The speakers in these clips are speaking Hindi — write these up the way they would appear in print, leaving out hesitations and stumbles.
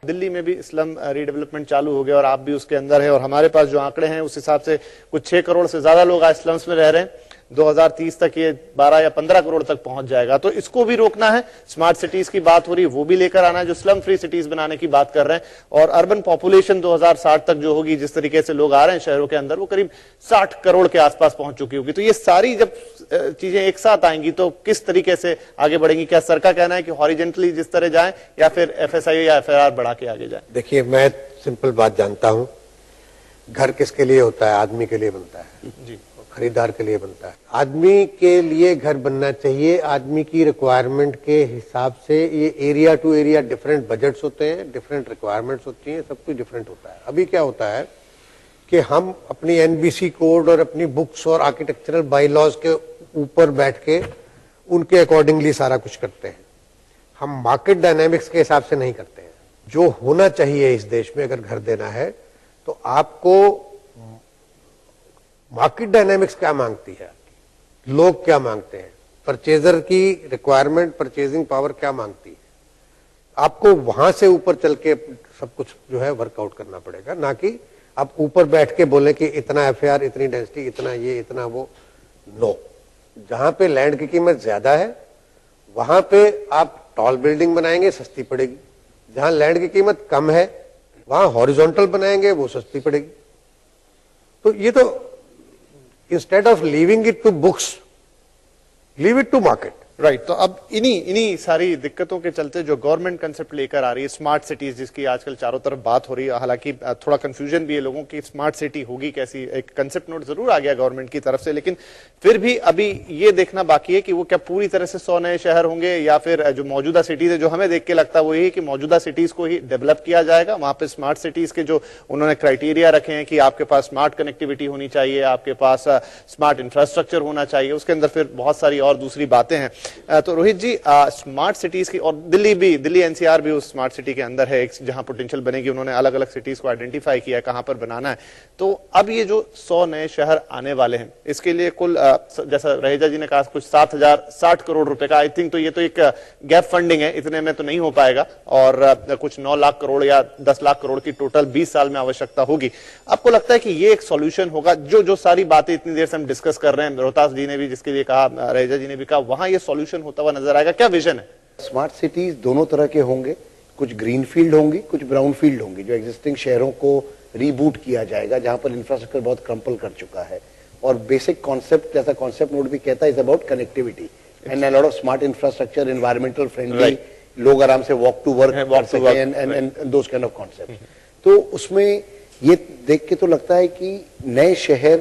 दिल्ली में भी स्लम रीडेवलपमेंट चालू हो गया और आप भी उसके अंदर है, और हमारे पास जो आंकड़े हैं उस हिसाब से कुछ 6 करोड़ से ज्यादा लोग आज स्लम्स में रह रहे हैं। 2030 तक ये 12 या 15 करोड़ तक पहुंच जाएगा। तो इसको भी रोकना है। स्मार्ट सिटीज की बात हो रही है, वो भी लेकर आना है, जो स्लम फ्री सिटीज बनाने की बात कर रहे हैं। और अर्बन पॉपुलेशन 2060 तक जो होगी, जिस तरीके से लोग आ रहे हैं शहरों के अंदर, वो करीब 60 करोड़ के आसपास पहुंच चुकी होगी। तो ये सारी जब चीजें एक साथ आएंगी तो किस तरीके से आगे बढ़ेंगी? क्या सर का कहना है कि हॉरिजेंटली जिस तरह जाए, या फिर FSI या FIR बढ़ा के आगे जाए? देखिए, मैं सिंपल बात जानता हूं, घर किसके लिए होता है? आदमी के लिए बनता है जी, खरीदार के लिए बनता है। आदमी के लिए घर बनना चाहिए। आदमी की रिक्वायरमेंट के हिसाब से ये area to area different budgets होते हैं, डिफरेंट रिक्वायरमेंट्स होती हैं, सब कुछ डिफरेंट होता है। अभी क्या होता है कि हम अपनी NBC कोड और अपनी बुक्स और आर्किटेक्चरल बाईलॉज के ऊपर बैठ के उनके अकॉर्डिंगली सारा कुछ करते हैं। हम मार्केट डायनेमिक्स के हिसाब से नहीं करते हैं। जो होना चाहिए इस देश में, अगर घर देना है तो आपको मार्केट डायनेमिक्स क्या मांगती है, लोग क्या मांगते हैं, परचेजर की रिक्वायरमेंट, परचेजिंग पावर क्या मांगती है, आपको वहां से ऊपर चल के सब कुछ जो है वर्कआउट करना पड़ेगा। ना कि आप ऊपर बैठ के बोले कि इतना FAR, इतनी डेंसिटी, इतना ये, इतना वो। नो, जहां पे लैंड की कीमत ज्यादा है वहां पे आप टॉल बिल्डिंग बनाएंगे, सस्ती पड़ेगी। जहां लैंड की कीमत कम है वहां हॉरिजॉन्टल बनाएंगे, वो सस्ती पड़ेगी। तो ये तो instead of leaving it to books, leave it to market. Right. तो अब इन्हीं सारी दिक्कतों के चलते जो गवर्नमेंट कंसेप्ट लेकर आ रही है स्मार्ट सिटीज, जिसकी आजकल चारों तरफ बात हो रही है, हालांकि थोड़ा कंफ्यूजन भी है लोगों की स्मार्ट सिटी होगी कैसी। एक कंसेप्ट नोट जरूर आ गया गवर्नमेंट की तरफ से, लेकिन फिर भी अभी ये देखना बाकी है कि वो क्या पूरी तरह से 100 नए शहर होंगे, या फिर जो मौजूदा सिटीज है, जो हमें देख के लगता है वो यही कि मौजूदा सिटीज को ही डेवलप किया जाएगा। वहां पे स्मार्ट सिटीज के जो उन्होंने क्राइटेरिया रखे हैं कि आपके पास स्मार्ट कनेक्टिविटी होनी चाहिए, आपके पास स्मार्ट इंफ्रास्ट्रक्चर होना चाहिए, उसके अंदर फिर बहुत सारी और दूसरी बातें हैं। तो रोहित जी, स्मार्ट सिटीज की, और दिल्ली NCR भी उस स्मार्ट सिटी के अंदर है, जहां पोटेंशियल बनेगी। उन्होंने अलग अलग सिटीज को आइडेंटिफाई किया कहां पर बनाना है। तो अब ये जो 100 नए शहर आने वाले हैं, इसके लिए कुल जैसा रहेजा जी ने कहा, कुछ 7,060 करोड़ रुपए का, आई थिंक। तो ये तो एक गैप फंडिंग है, इतने में तो नहीं हो पाएगा, और कुछ 9 लाख करोड़ या 10 लाख करोड़ की टोटल 20 साल में आवश्यकता होगी। आपको लगता है कि ये एक सॉल्यूशन होगा? जो सारी बातें इतनी देर से हम डिस्कस कर रहे हैं, रोहतास जी ने भी जिसके लिए कहा, रहेजा जी ने भी कहा, वहां ये सॉल्यूशन होता हुआ नजर आएगा? क्या विजन है? स्मार्ट सिटीज दोनों तरह के होंगे, कुछ ग्रीन फील्ड होंगी, कुछ ब्राउन फील्ड होंगी। जो एग्जिस्टिंग शहरों को रीबूट किया जाएगा, जहां पर इंफ्रास्ट्रक्चर बहुत क्रम्पल कर चुका है। और बेसिक कॉन्सेप्ट, जैसा कॉन्सेप्ट नोट भी कहता है, is about connectivity and a lot of smart infrastructure, environmental friendly, लोग आराम से वॉक टू वर्क कर सकें, and those kind of concept. तो उसमें ये देख के तो लगता है कि नए शहर,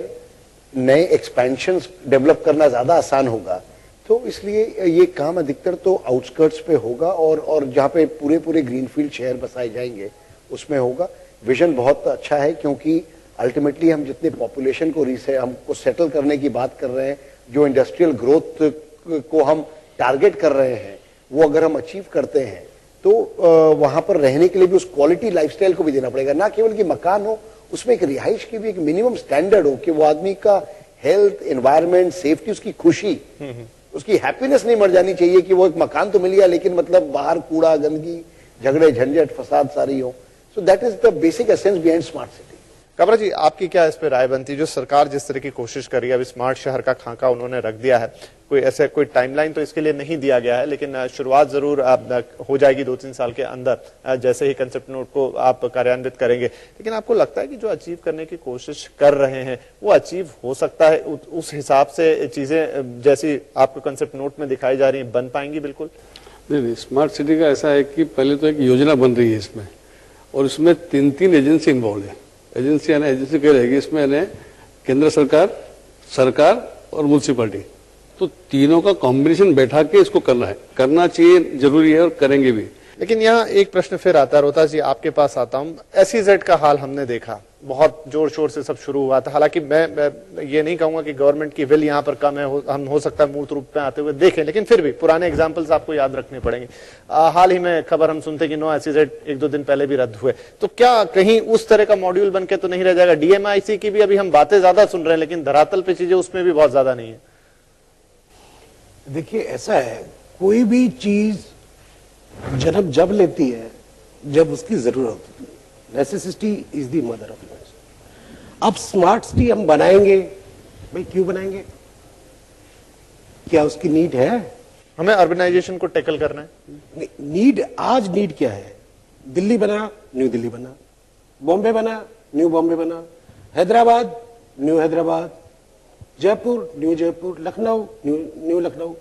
नए एक्सपेंशंस डेवलप करना ज्यादा आसान होगा। तो इसलिए ये काम अधिकतर तो आउटस्कर्ट्स पे होगा, और जहाँ पे पूरे ग्रीनफील्ड शहर बसाए जाएंगे उसमें होगा। विजन बहुत अच्छा है, क्योंकि अल्टीमेटली हम जितने पॉपुलेशन को हमको सेटल करने की बात कर रहे हैं, जो इंडस्ट्रियल ग्रोथ को हम टारगेट कर रहे हैं, वो अगर हम अचीव करते हैं तो वहां पर रहने के लिए भी उस क्वालिटी लाइफस्टाइल को भी देना पड़ेगा। ना केवल कि मकान हो, उसमें एक रिहाइश की भी एक मिनिमम स्टैंडर्ड हो, कि वो आदमी का हेल्थ, एनवायरमेंट, सेफ्टी, उसकी खुशी, उसकी हैप्पीनेस नहीं मर जानी चाहिए कि वो एक मकान तो मिल गया लेकिन मतलब बाहर कूड़ा, गंदगी, झगड़े, झंझट, फसाद सारी हो। So that is the basic essence behind smart city. Kabra ji, आपकी क्या इस पे राय बनती है? जो सरकार जिस तरह की कोशिश कर रही है, अभी स्मार्ट शहर का खाका उन्होंने रख दिया है, कोई टाइमलाइन तो इसके लिए नहीं दिया गया है, लेकिन शुरुआत जरूर हो जाएगी 2-3 साल के अंदर, जैसे ही कंसेप्ट नोट को आप कार्यान्वित करेंगे। लेकिन आपको लगता है कि जो अचीव करने की कोशिश कर रहे हैं वो अचीव हो सकता है? उस हिसाब से चीजें जैसी आपको कंसेप्ट नोट में दिखाई जा रही है बन पाएंगी? बिल्कुल नहीं। स्मार्ट सिटी का ऐसा है कि पहले तो एक योजना बन रही है इसमें, और इसमें 3 एजेंसी इन्वॉल्व है। एजेंसी क्या रहेगी इसमें? केंद्र सरकार और म्युनिसिपैलिटी। तो तीनों का कॉम्बिनेशन बैठा के इसको करना चाहिए, जरूरी है, और करेंगे भी। लेकिन यहाँ एक प्रश्न फिर आता है, रोहतास जी आपके पास आता हूँ। SEZ का हाल हमने देखा, बहुत जोर शोर से सब शुरू हुआ था। हालांकि मैं ये नहीं कहूंगा कि गवर्नमेंट की विल यहाँ पर कम है, हम हो सकता है मूर्त रूप में आते हुए देखें, लेकिन फिर भी पुराने एग्जाम्पल्स आपको याद रखने पड़ेंगे। हाल ही में खबर हम सुनते कि 9 SEZ 1-2 दिन पहले भी रद्द हुए। तो क्या कहीं उस तरह का मॉड्यूल बन के तो नहीं रह जाएगा? DMIC की भी अभी हम बातें ज्यादा सुन रहे हैं, लेकिन धरातल पे चीजें उसमें भी बहुत ज्यादा नहीं है। देखिए, ऐसा है, कोई भी चीज जन्म जब लेती है जब उसकी जरूरत होती है। Necessity is the mother of innovation. अब स्मार्ट सिटी हम बनाएंगे, भाई क्यों बनाएंगे? क्या उसकी नीड है? हमें अर्बनाइजेशन को टैकल करना है। नीड, आज नीड क्या है? दिल्ली बना, न्यू दिल्ली बना, बॉम्बे बना, न्यू बॉम्बे बना, Hyderabad, new Hyderabad, Jaipur, new Jaipur, Lucknow, new Lucknow.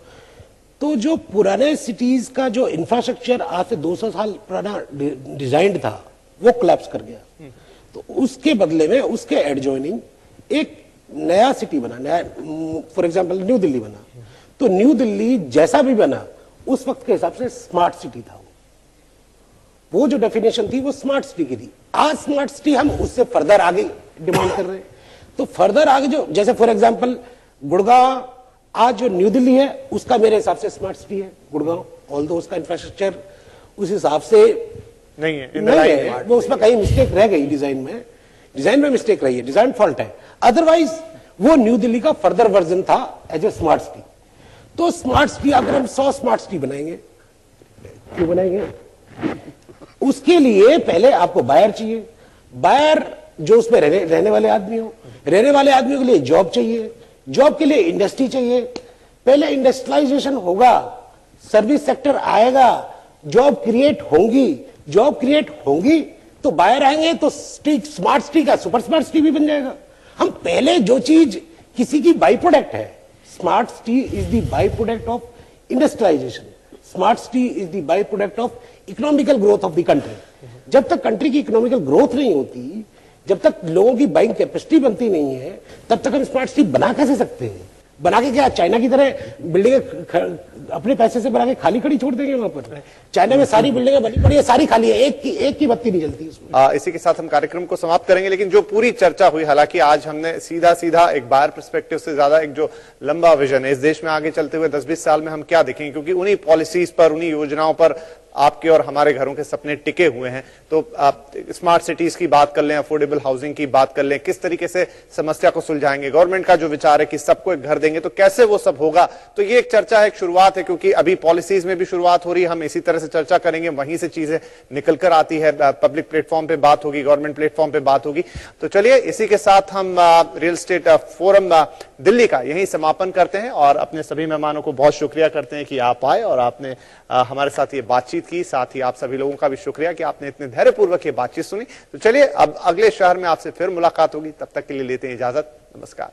तो जो पुराने सिटीज का जो इंफ्रास्ट्रक्चर आज से 200 साल पुराना डिजाइन था, वो कोलैप्स कर गया। तो उसके बदले में उसके एडजॉइनिंग एक नया सिटी बना, नया, फॉर एग्जांपल न्यू दिल्ली बना। तो न्यू दिल्ली जैसा भी बना उस वक्त के हिसाब से स्मार्ट सिटी था। वो जो डेफिनेशन थी वो स्मार्ट सिटी की थी। आज स्मार्ट सिटी हम उससे फर्दर आगे डिमांड कर रहे हैं। तो फर्दर आगे जो, जैसे फॉर एग्जांपल गुड़गांव, आज जो न्यू दिल्ली है उसका मेरे हिसाब से स्मार्ट सिटी है गुड़गांव, ऑल्दो उसका इंफ्रास्ट्रक्चर उस हिसाब से नहीं है, नहीं है, वो उसमें कहीं मिस्टेक रह गई, डिजाइन में मिस्टेक रही है, डिजाइन फॉल्ट है। अदरवाइज वो न्यू दिल्ली का फर्दर वर्जन था एज ए स्मार्ट सिटी। तो स्मार्ट सिटी, अगर हम 100 स्मार्ट सिटी बनाएंगे, क्यों बनाएंगे? उसके लिए पहले आपको बायर चाहिए, बायर जो उसमें रहने वाले आदमी हो, रहने वाले आदमियों के लिए जॉब चाहिए, जॉब के लिए इंडस्ट्री चाहिए। पहले इंडस्ट्रियलाइजेशन होगा, सर्विस सेक्टर आएगा, जॉब क्रिएट होंगी तो बायर आएंगे, तो स्मार्ट सिटी का सुपर स्मार्ट सिटी भी बन जाएगा। हम पहले जो चीज किसी की बाई प्रोडक्ट है, smart city is the by product of industrialisation, smart city is the by product of economical growth of the country. जब तक कंट्री की इकोनॉमिकल ग्रोथ नहीं होती, जब तक लोगों की बाइंग कैपेसिटी बनती नहीं है, तब तक हम स्मार्ट सिटी बना कैसे सकते हैं? बना के क्या चाइना की तरह बिल्डिंगें अपने पैसे से बना के खाली खड़ी छोड़ देंगे? वहां पर चाइना में सारी बिल्डिंगें बनी पड़ी है, सारी खाली है, एक की बत्ती नहीं जलती उसमें। इसी के साथ हम कार्यक्रम को समाप्त करेंगे। लेकिन जो पूरी चर्चा हुई, हालांकि आज हमने सीधा एक बायर पर्सपेक्टिव से ज्यादा एक जो लंबा विजन है इस देश में आगे चलते हुए 10-20 साल में हम क्या देखेंगे, क्योंकि उन्हीं पॉलिसीज पर, उन्हीं योजनाओं पर आपके और हमारे घरों के सपने टिके हुए हैं। तो आप स्मार्ट सिटीज की बात कर लें, अफोर्डेबल हाउसिंग की बात कर लें, किस तरीके से समस्या को सुलझाएंगे, गवर्नमेंट का जो विचार है कि सबको एक घर देंगे, तो कैसे वो सब होगा। तो ये एक चर्चा है, एक शुरुआत है, क्योंकि अभी पॉलिसीज में भी शुरुआत हो रही है। हम इसी तरह से चर्चा करेंगे, वहीं से चीजें निकल कर आती है, पब्लिक प्लेटफॉर्म पे बात होगी, गवर्नमेंट प्लेटफॉर्म पे बात होगी। तो चलिए इसी के साथ हम रियल एस्टेट फोरम दिल्ली का यही समापन करते हैं और अपने सभी मेहमानों को बहुत शुक्रिया करते हैं कि आप आए और आपने हमारे साथ ये बातचीत की। साथ ही आप सभी लोगों का भी शुक्रिया कि आपने इतने धैर्यपूर्वक ये बातचीत सुनी। तो चलिए अब अगले शहर में आपसे फिर मुलाकात होगी, तब तक के लिए लेते हैं इजाजत। नमस्कार।